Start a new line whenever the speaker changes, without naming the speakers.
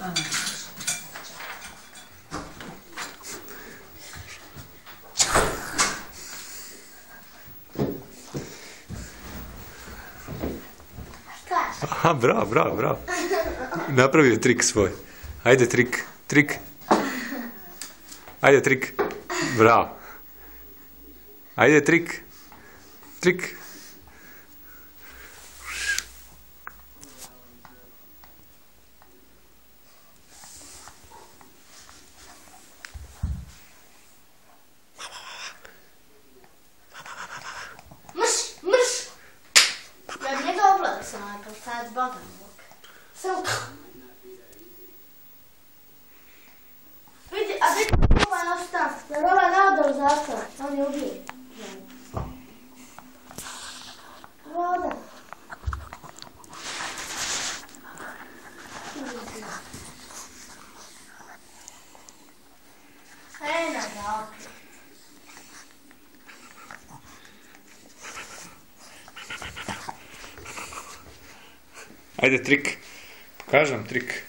Aha, bravo, bravo, bravo. Napravio trik svoj. Ajde trik, trik. Ajde trik. Bravo. Ajde trik. Trik.
Tāds bagam luk. Silk. Vidi, a vidi ovaj ostav. Jer ovaj nadal zastav. On je ubije. Voda. Ena ga okej.
Ajde trik. Pokažem trik.